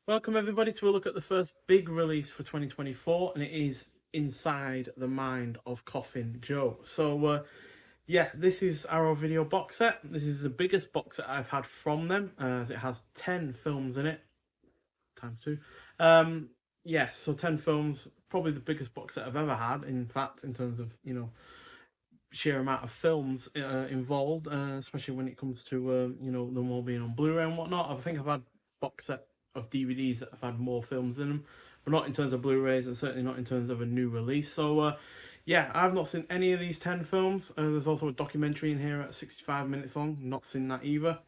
Welcome everybody to a look at the first big release for 2024, and it is Inside the Mind of Coffin Joe. Yeah, this is our video box set. This is the biggest box set I've had from them, as it has 10 films in it, times two. Um, yeah, so 10 films, probably the biggest box set I've ever had, in fact, in terms of, sheer amount of films involved, especially when it comes to them all being on Blu-ray and whatnot. I think I've had box set of DVDs that have had more films in them, but not in terms of Blu-rays and certainly not in terms of a new release. Yeah, I've not seen any of these 10 films. There's also a documentary in here at 65 minutes long. Not seen that either.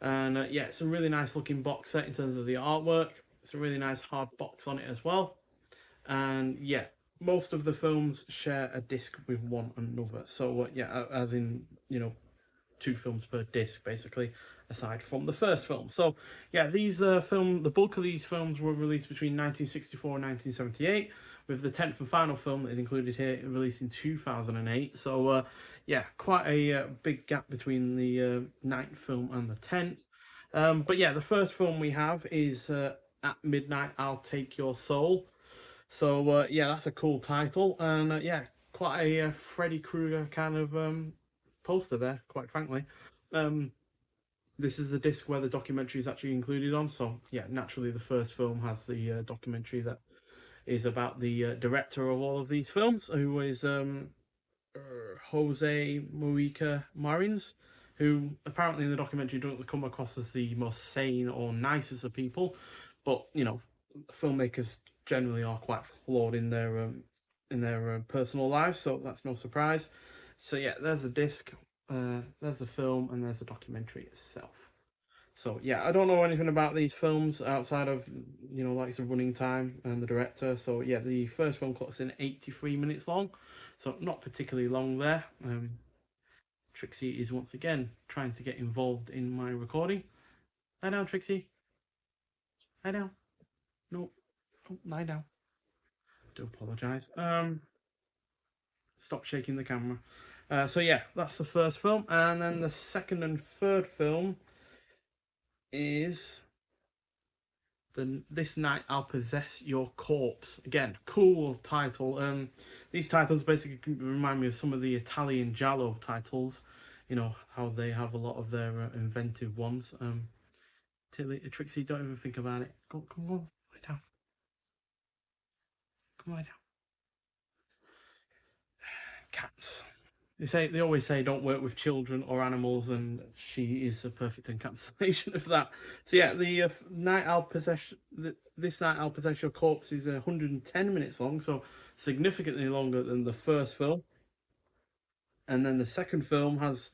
And yeah, it's a really nice looking box set in terms of the artwork. It's a really nice hard box on it as well. And yeah, most of the films share a disc with one another. Yeah, as in two films per disc basically, aside from the first film. So yeah, the bulk of these films were released between 1964 and 1978, with the 10th and final film that is included here released in 2008. Yeah, quite a big gap between the ninth film and the 10th. But yeah, the first film we have is At Midnight I'll Take Your Soul. Yeah, that's a cool title, and yeah, quite a Freddy Krueger kind of poster there. Quite frankly, um, this is the disc where the documentary is actually included on. So yeah, naturally, the first film has the documentary that is about the director of all of these films, who is Jose Mujica Marins, who apparently in the documentary doesn't come across as the most sane or nicest of people, but filmmakers generally are quite flawed in their personal lives, so that's no surprise. So yeah, there's the disc, there's the film, and there's the documentary itself. So yeah, I don't know anything about these films outside of like the running time and the director. So yeah, the first film clocks in 83 minutes long, so not particularly long there. Trixie is once again trying to get involved in my recording. Lie down, Trixie. Lie down. No, don't lie down. Do apologise. Stop shaking the camera. So yeah, that's the first film, and then the second and third film is This Night I'll Possess Your Corpse. Again, cool title. These titles basically remind me of some of the Italian giallo titles. You know how they have a lot of their inventive ones. Trixie, don't even think about it. Come on, lie down. Come lie down. Cats. They always say don't work with children or animals, and she is a perfect encapsulation of that. So yeah, this night I'll possess your corpse is 110 minutes long, so significantly longer than the first film. And then the second film has,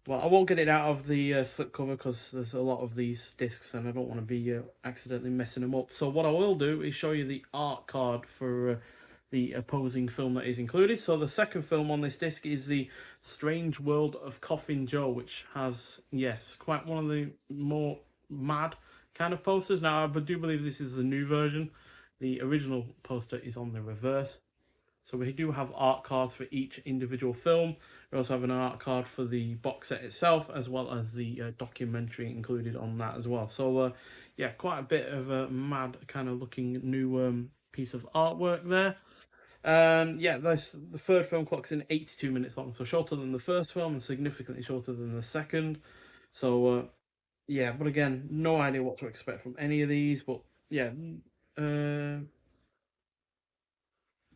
well, I won't get it out of the slipcover because there's a lot of these discs, and I don't want to be accidentally messing them up. So what I will do is show you the art card for the opposing film that is included. So the second film on this disc is The Strange World of Coffin Joe, which has, yes, quite one of the more mad kind of posters. Now, I do believe this is the new version. The original poster is on the reverse. So we do have art cards for each individual film. We also have an art card for the box set itself, as well as the documentary included on that as well. Yeah, quite a bit of a mad kind of looking new piece of artwork there. Yeah, the third film clocks in 82 minutes long, so shorter than the first film and significantly shorter than the second. Yeah, but again, no idea what to expect from any of these. But yeah, uh,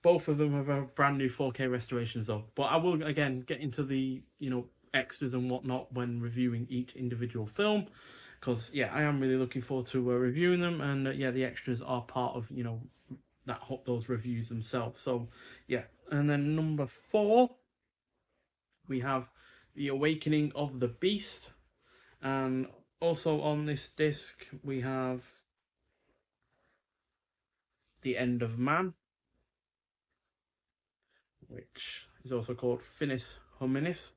both of them have a brand new 4K restorations though. But I will again get into the extras and whatnot when reviewing each individual film, because yeah, I am really looking forward to reviewing them, and yeah, the extras are part of those reviews themselves. So yeah, and then number 4 we have The Awakening of the Beast, and also on this disc we have The End of Man, which is also called Finis Hominis.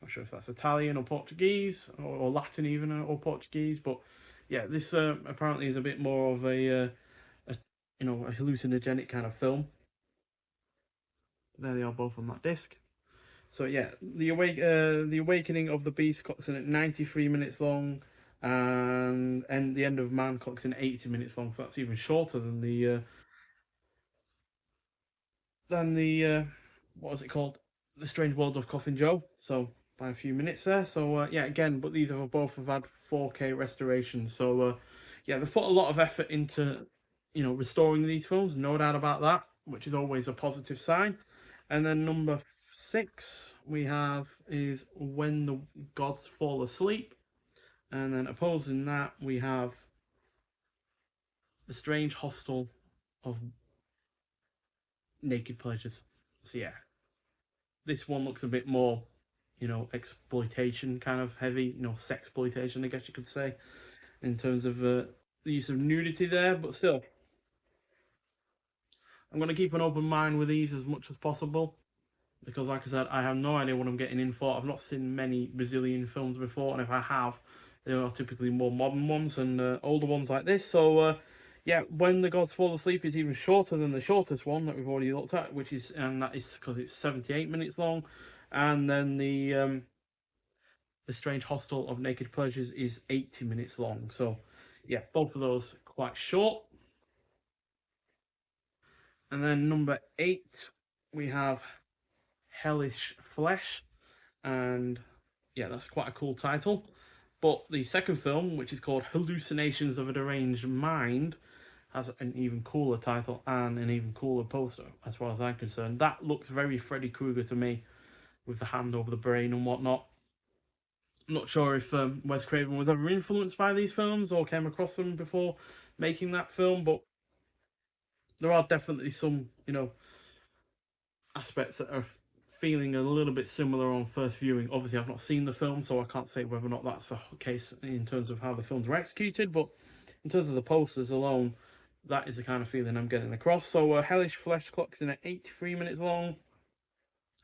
Not sure if that's Italian or Portuguese or Latin even or Portuguese, but yeah, this apparently is a bit more of a a hallucinogenic kind of film. There they are both on that disc. So yeah, the Awakening of the Beast clocks in at 93 minutes long, and The End of Man clocks in 80 minutes long, so that's even shorter than the what was it called? The Strange World of Coffin Joe. So by a few minutes there. So yeah, again, but these have both have had 4K restoration. So yeah, they've put a lot of effort into restoring these films, no doubt about that, which is always a positive sign. And then number 6 we have is When the Gods Fall Asleep, and then opposing that we have The Strange Hostel of Naked Pleasures. So yeah, this one looks a bit more, exploitation kind of heavy, sexploitation, I guess you could say, in terms of the use of nudity there. But still, I'm going to keep an open mind with these as much as possible because, like I said, I have no idea what I'm getting in for. I've not seen many Brazilian films before, and if I have, they are typically more modern ones and older ones like this. So, yeah, When the Gods Fall Asleep is even shorter than the shortest one that we've already looked at, and that is because it's 78 minutes long, and then the Strange Hostel of Naked Pleasures is 80 minutes long. So, yeah, both of those quite short. And then number 8, we have Hellish Flesh, and yeah, that's quite a cool title. But the second film, which is called Hallucinations of a Deranged Mind, has an even cooler title and an even cooler poster, as far as I'm concerned. That looks very Freddy Krueger to me, with the hand over the brain and whatnot. I'm not sure if Wes Craven was ever influenced by these films or came across them before making that film, but there are definitely some, aspects that are feeling a little bit similar on first viewing. Obviously, I've not seen the film, so I can't say whether or not that's the case in terms of how the films were executed, but in terms of the posters alone, that is the kind of feeling I'm getting across. So, Hellish Flesh clocks in at 83 minutes long,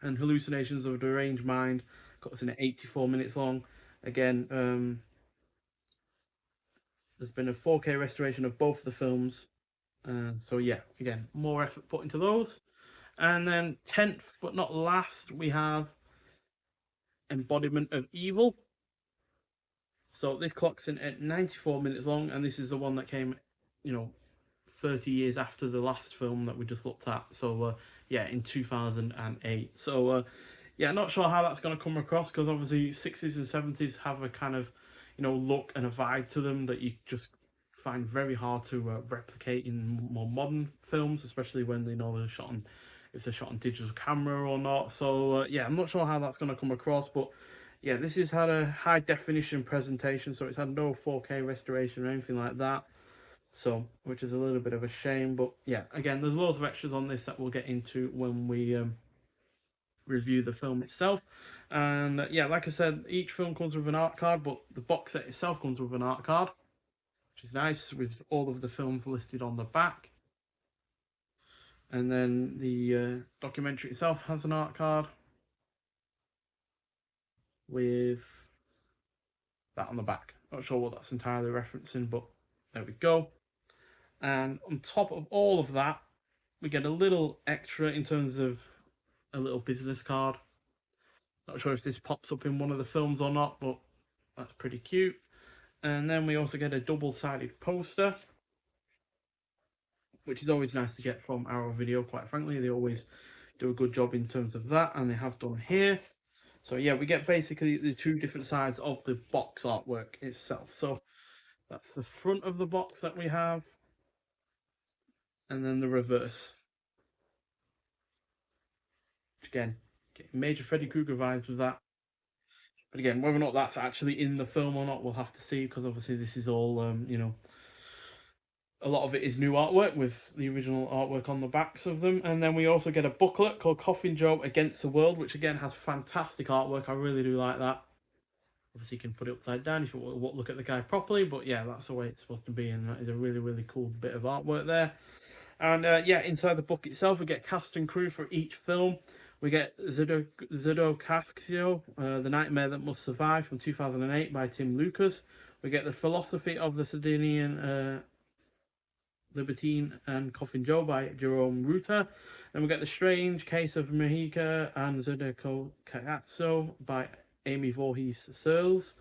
and Hallucinations of a Deranged Mind clocks in at 84 minutes long. Again, there's been a 4K restoration of both the films. So yeah, again, more effort put into those. And then 10th but not last, we have Embodiment of Evil. So this clocks in at 94 minutes long, and this is the one that came, 30 years after the last film that we just looked at. So yeah, in 2008. So yeah, not sure how that's going to come across because obviously 60s and 70s have a kind of, look and a vibe to them that you just find very hard to replicate in more modern films, especially when they know they're shot on, if they're shot on digital camera or not. So yeah, I'm not sure how that's going to come across, but yeah, this has had a high definition presentation, so it's had no 4K restoration or anything like that. So, which is a little bit of a shame, but yeah, again, there's loads of extras on this that we'll get into when we review the film itself. And yeah, like I said, each film comes with an art card, but the box set itself comes with an art card, which is nice, with all of the films listed on the back. And then the documentary itself has an art card with that on the back. Not sure what that's entirely referencing, but there we go. And on top of all of that, we get a little extra in terms of a little business card. Not sure if this pops up in one of the films or not, but that's pretty cute. And then we also get a double-sided poster, which is always nice to get from Arrow Video, quite frankly. They always do a good job in terms of that, and they have done here. So yeah, we get basically the two different sides of the box artwork itself. So that's the front of the box that we have, and then the reverse. Again, getting major Freddy Krueger vibes with that. But again, whether or not that's actually in the film or not, we'll have to see, because obviously this is all, a lot of it is new artwork with the original artwork on the backs of them. And then we also get a booklet called Coffin Joe Against the World, which again has fantastic artwork. I really do like that. Obviously, you can put it upside down if you want to look at the guy properly, but yeah, that's the way it's supposed to be, and that is a really, really cool bit of artwork there. And yeah, inside the book itself, we get cast and crew for each film. We get Zido Cascio, The Nightmare That Must Survive from 2008 by Tim Lucas. We get The Philosophy of the Sardinian Libertine and Coffin Joe by Jerome Ruta. Then we get The Strange Case of Mahika and Zodeko Cazzo by Amy Voorhees Searles.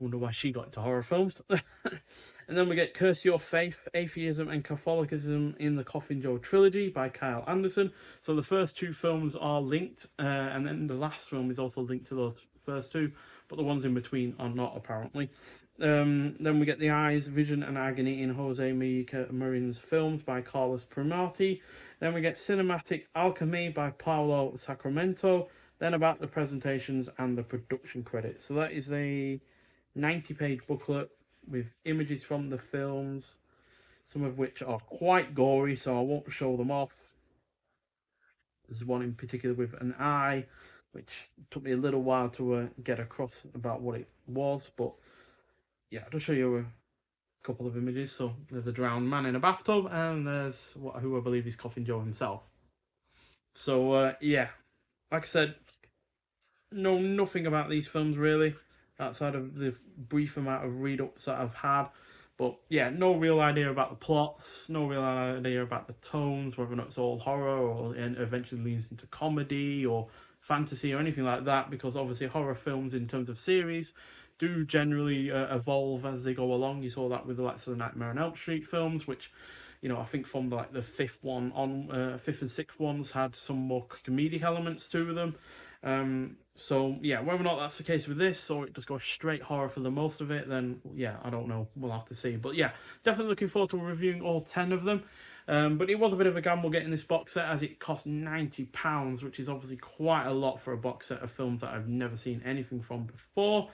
Wonder why she got into horror films. And then we get Curse Your Faith, Atheism and Catholicism in the Coffin Joe trilogy by Kyle Anderson. So the first two films are linked, and then the last film is also linked to those first two, but the ones in between are not, apparently. Then we get The Eyes, Vision and Agony in Jose Marin's films by Carlos Primati. Then we get Cinematic Alchemy by Paolo Sacramento. Then about the presentations and the production credits. So that is a 90-page booklet with images from the films, some of which are quite gory, so I won't show them off. There's one in particular with an eye, which took me a little while to get across about what it was, but yeah, I'll show you a couple of images. So there's a drowned man in a bathtub, and there's who I believe is Coffin Joe himself. So yeah, like I said, know nothing about these films really, outside of the brief amount of read-ups that I've had. But yeah, no real idea about the plots, no real idea about the tones, whether or not it's all horror or eventually leans into comedy or fantasy or anything like that, because obviously horror films in terms of series do generally evolve as they go along. You saw that with the likes of the Nightmare on Elm Street films, which, you know, I think from like the fifth and sixth ones had some more comedic elements to them. So yeah, whether or not that's the case with this, or it just goes straight horror for the most of it, then yeah, I don't know. We'll have to see. But yeah, definitely looking forward to reviewing all 10 of them. But it was a bit of a gamble getting this box set, as it cost £90, which is obviously quite a lot for a box set of films that I've never seen anything from before.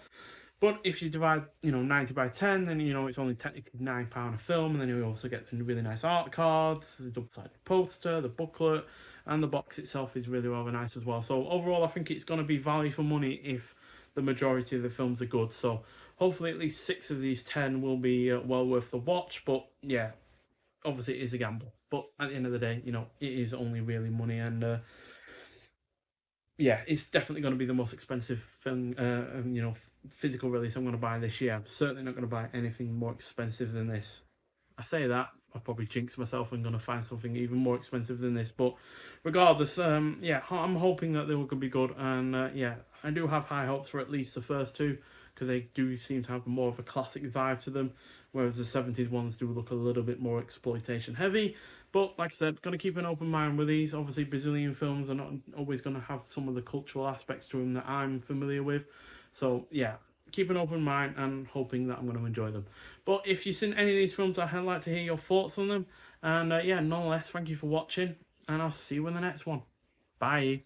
But if you divide, 90 by 10, then, it's only technically £9 a film. And then you also get some really nice art cards, the double-sided poster, the booklet, and the box itself is really rather nice as well. So overall, I think it's going to be value for money if the majority of the films are good. So hopefully at least 6 of these 10 will be well worth the watch. But yeah, obviously it is a gamble. But at the end of the day, it is only really money. And yeah, it's definitely going to be the most expensive film, physical release I'm going to buy this year. I'm certainly not going to buy anything more expensive than this. I say that, I'll probably jinx myself and going to find something even more expensive than this. But regardless, yeah, I'm hoping that they will be good. And yeah, I do have high hopes for at least the first two, because they do seem to have more of a classic vibe to them, whereas the 70s ones do look a little bit more exploitation heavy. But like I said, going to keep an open mind with these. Obviously, Brazilian films are not always going to have some of the cultural aspects to them that I'm familiar with. So yeah, keep an open mind and hoping that I'm going to enjoy them. But if you've seen any of these films, I'd like to hear your thoughts on them. And yeah, nonetheless, thank you for watching, and I'll see you in the next one. Bye.